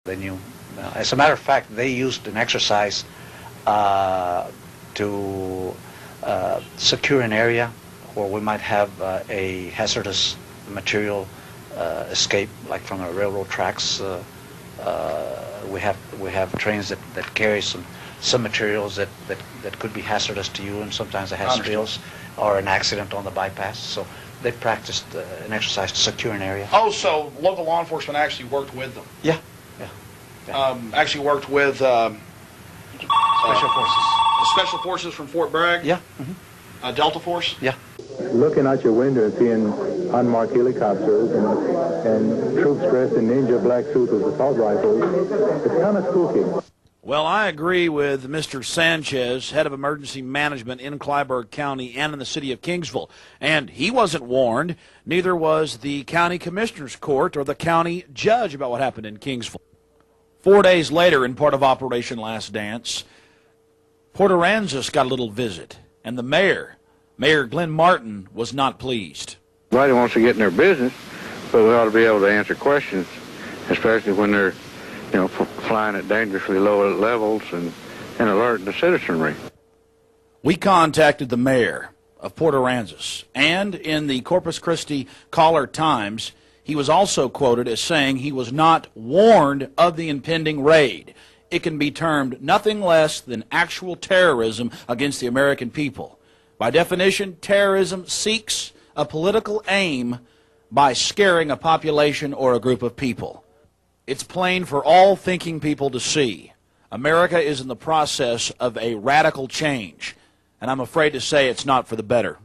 They knew. As a matter of fact, they used an exercise to secure an area where we might have a hazardous material escape, like from the railroad tracks. We have trains that carry some materials that could be hazardous to you, and sometimes it has spills or an accident on the bypass. So they practiced an exercise to secure an area. Oh, so local law enforcement actually worked with them? Yeah. Actually worked with Special Forces. the Special Forces from Fort Bragg? Yeah. Delta Force? Yeah. Looking out your window and seeing unmarked helicopters and troops dressed in ninja black suits with assault rifles, it's kind of spooky. Well, I agree with Mr. Sanchez, head of emergency management in Clyburg County and in the city of Kingsville. And he wasn't warned, neither was the county commissioner's court or the county judge about what happened in Kingsville. 4 days later, in part of Operation Last Dance, Port Aransas got a little visit, and the mayor, Mayor Glenn Martin, was not pleased. Nobody wants to get in their business, but we ought to be able to answer questions, especially when they're, flying at dangerously low levels and alerting the citizenry. We contacted the mayor of Port Aransas, and in the Corpus Christi Caller-Times, he was also quoted as saying he was not warned of the impending raid. It can be termed nothing less than actual terrorism against the American people. By definition, terrorism seeks a political aim by scaring a population or a group of people. It's plain for all thinking people to see. America is in the process of a radical change, and I'm afraid to say it's not for the better.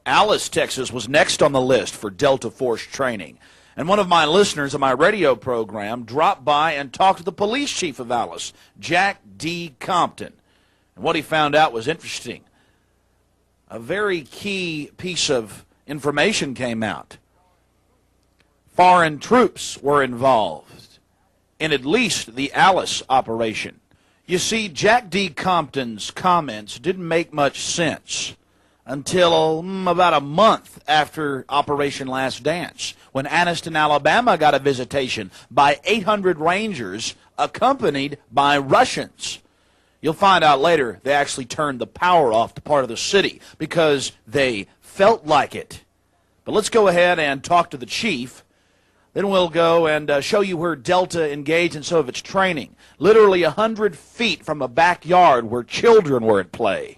Alice, Texas was next on the list for Delta Force training. And one of my listeners on my radio program dropped by and talked to the police chief of Alice, Jack D. Compton. And what he found out was interesting. A very key piece of information came out. Foreign troops were involved in at least the Alice operation. You see, Jack D. Compton's comments didn't make much sense until about a month after Operation Last Dance, when Anniston, Alabama got a visitation by 800 Rangers accompanied by Russians. You'll find out later they actually turned the power off to part of the city because they felt like it. But let's go ahead and talk to the chief. Then we'll go and show you where Delta engaged in some of its training, literally 100 feet from a backyard where children were at play.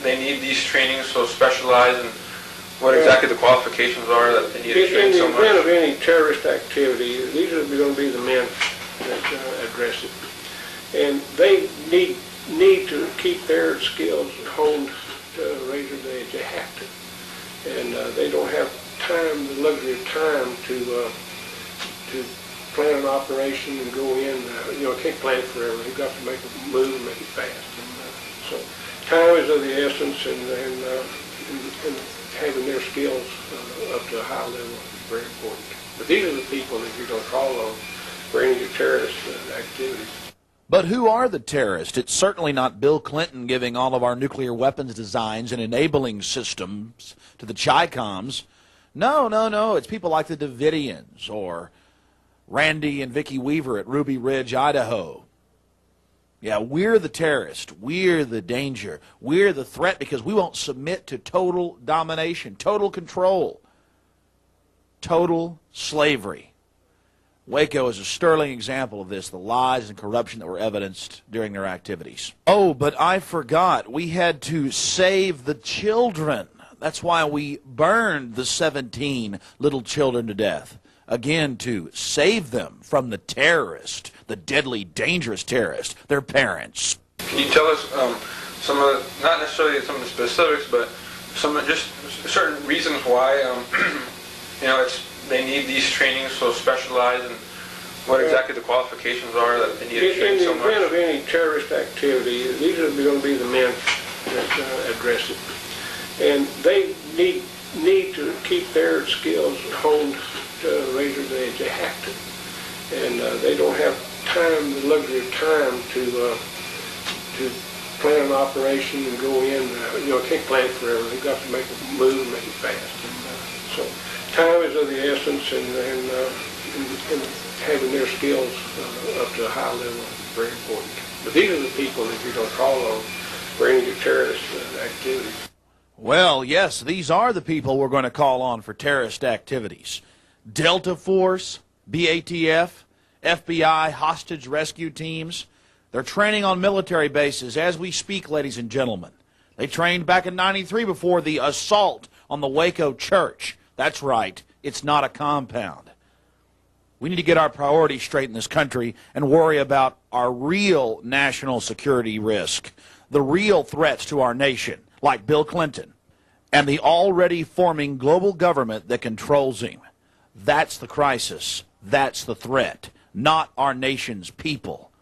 They need these trainings so specialized, and what exactly the qualifications are that they need to train so much. In the event of any terrorist activity, these are going to be the men that address it. And they need to keep their skills honed to a razor's edge. They have to. And they don't have time, the luxury of time to plan an operation and go in. Can't plan it forever. You've got to make a move and make it fast. And so time is of the essence, and having their skills up to a high level is very important. But these are the people that you're going to call on for any terrorist activities. But who are the terrorists? It's certainly not Bill Clinton giving all of our nuclear weapons designs and enabling systems to the Chi-Coms. No. It's people like the Davidians or Randy and Vicki Weaver at Ruby Ridge, Idaho. Yeah, we're the terrorists. We're the danger. We're the threat because we won't submit to total domination, total control, total slavery. Waco is a sterling example of this, the lies and corruption that were evidenced during their activities. Oh, but I forgot. We had to save the children. That's why we burned the 17 little children to death. Again, to save them from the terrorist, the deadly, dangerous terrorist, their parents. Can you tell us some of, not necessarily some of the specifics, but some of just certain reasons why, they need these trainings so specialized, and what exactly the qualifications are that they need to train so much? In the event of any terrorist activity, these are going to be the men that address it. And they need to keep their skills honed to a razor's edge. They have to. And they don't have time, the luxury of time to plan an operation and go in. Can't plan it forever. They've got to make a move and make it fast. And, so time is of the essence, and having their skills up to a high level is very important. But these are the people that you're going to call on for any of your terrorist activities. Well, yes, these are the people we're going to call on for terrorist activities. Delta Force, BATF, FBI, hostage rescue teams. They're training on military bases as we speak, ladies and gentlemen. They trained back in '93 before the assault on the Waco church. That's right, it's not a compound. We need to get our priorities straight in this country and worry about our real national security risk, the real threats to our nation, like Bill Clinton, and the already forming global government that controls him. That's the crisis. That's the threat. Not our nation's people.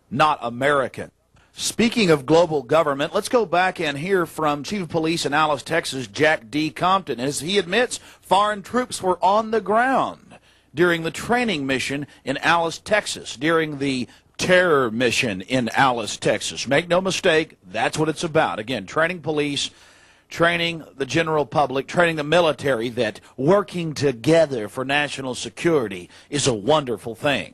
Not American. Speaking of global government, let's go back and hear from Chief of Police in Alice, Texas, Jack D. Compton. As he admits, foreign troops were on the ground during the training mission in Alice, Texas, during the terror mission in Alice, Texas. Make no mistake, that's what it's about. Again, training police, training the general public, training the military, that working together for national security is a wonderful thing.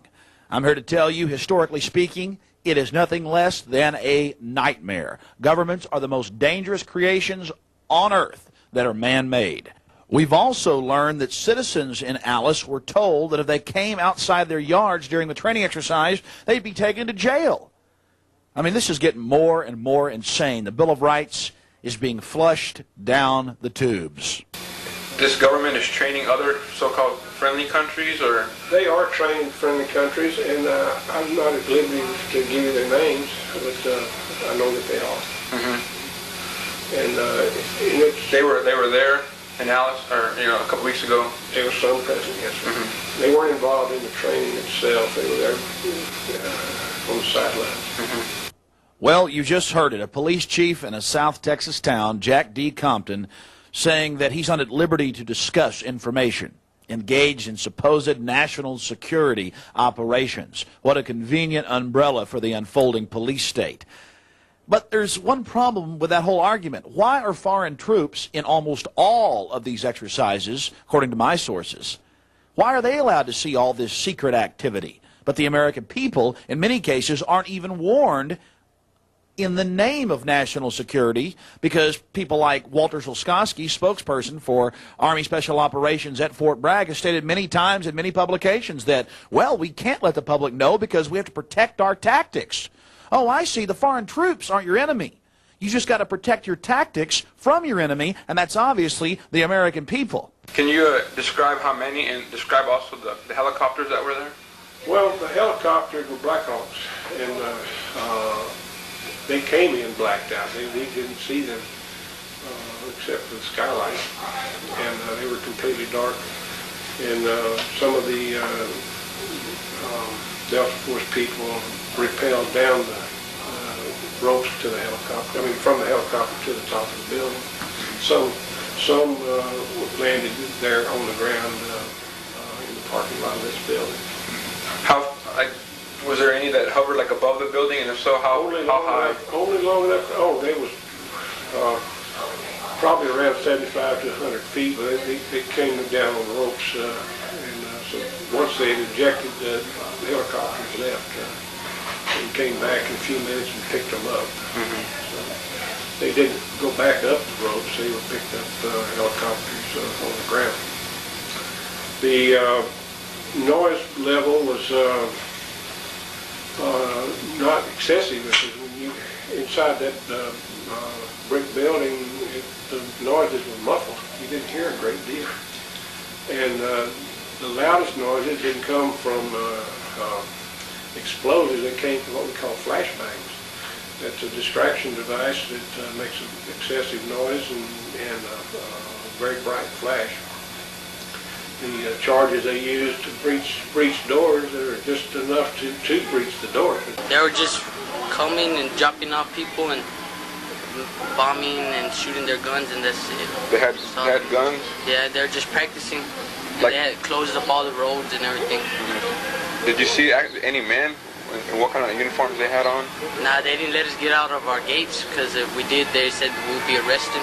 I'm here to tell you, historically speaking, it is nothing less than a nightmare. Governments are the most dangerous creations on earth that are man-made. We've also learned that citizens in Alice were told that if they came outside their yards during the training exercise, they'd be taken to jail. I mean, this is getting more and more insane. The Bill of Rights is being flushed down the tubes. This government is training other so-called friendly countries, or? They are training friendly countries, and I'm not at liberty to give you their names, but I know that they are. Mm-hmm. And they were there in Alice, or a couple weeks ago. There was some present, yes, sir. Mm-hmm. They weren't involved in the training itself. They were there on the sidelines. Mm-hmm. Well, you just heard it. A police chief in a South Texas town, Jack D. Compton, saying that he's not at liberty to discuss information engaged in supposed national security operations. What a convenient umbrella for the unfolding police state. But there's one problem with that whole argument. Why are foreign troops in almost all of these exercises, according to my sources? Why are they allowed to see all this secret activity? But the American people, in many cases, aren't even warned in the name of national security, because people like Walter Szolskowski, spokesperson for Army Special Operations at Fort Bragg, has stated many times in many publications that, well, we can't let the public know because we have to protect our tactics. Oh, I see. The foreign troops aren't your enemy. You just got to protect your tactics from your enemy, and that's obviously the American people. Can you describe how many, and describe also the helicopters that were there? Well, the helicopters were Black Hawks, and they came in blacked out. They didn't see them except for the skylight, and they were completely dark. And some of the Delta Force people rappelled down the ropes to the helicopter. I mean, from the helicopter to the top of the building. Some landed there on the ground in the parking lot of this building. Was there any that hovered like above the building, and if so, how high? Only long enough. Oh, they was probably around 75 to 100 feet. But they came down on ropes, and so once they had ejected, the helicopters left and came back in a few minutes and picked them up. Mm-hmm. So they didn't go back up the ropes. They were picked up helicopters on the ground. The noise level was not excessive, because when you inside that brick building, the noises were muffled. You didn't hear a great deal, and the loudest noises didn't come from explosives. They came from what we call flashbangs. That's a distraction device that makes an excessive noise and a very bright flash. The charges they used to breach doors are just enough to breach the door. They were just coming and dropping off people and bombing and shooting their guns, and that's it. They had guns? Yeah, they're just practicing. And Like, they had closed up all the roads and everything. Mm-hmm. Did you see any men and what kind of uniforms they had on? Nah, they didn't let us get out of our gates because if we did, they said we'll be arrested.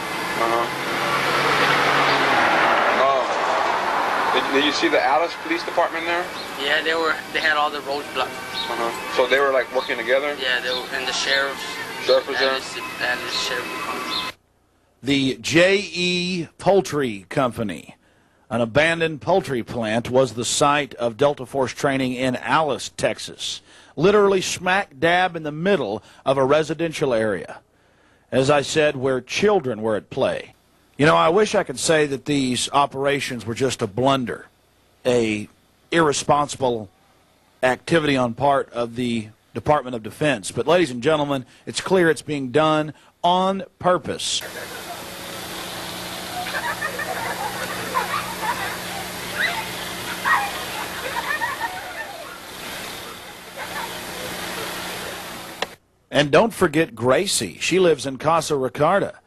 Did you see the Alice Police Department there? Yeah, they had all the roads blocked. So they were like working together? Yeah, they were, and the sheriff was there? And the sheriff. The J.E. Poultry Company, an abandoned poultry plant, was the site of Delta Force training in Alice, Texas, literally smack dab in the middle of a residential area, as I said, where children were at play. You know, I wish I could say that these operations were just a blunder, a irresponsible activity on part of the Department of Defense. But, ladies and gentlemen, it's clear it's being done on purpose. And don't forget Gracie. She lives in Casa Ricarda.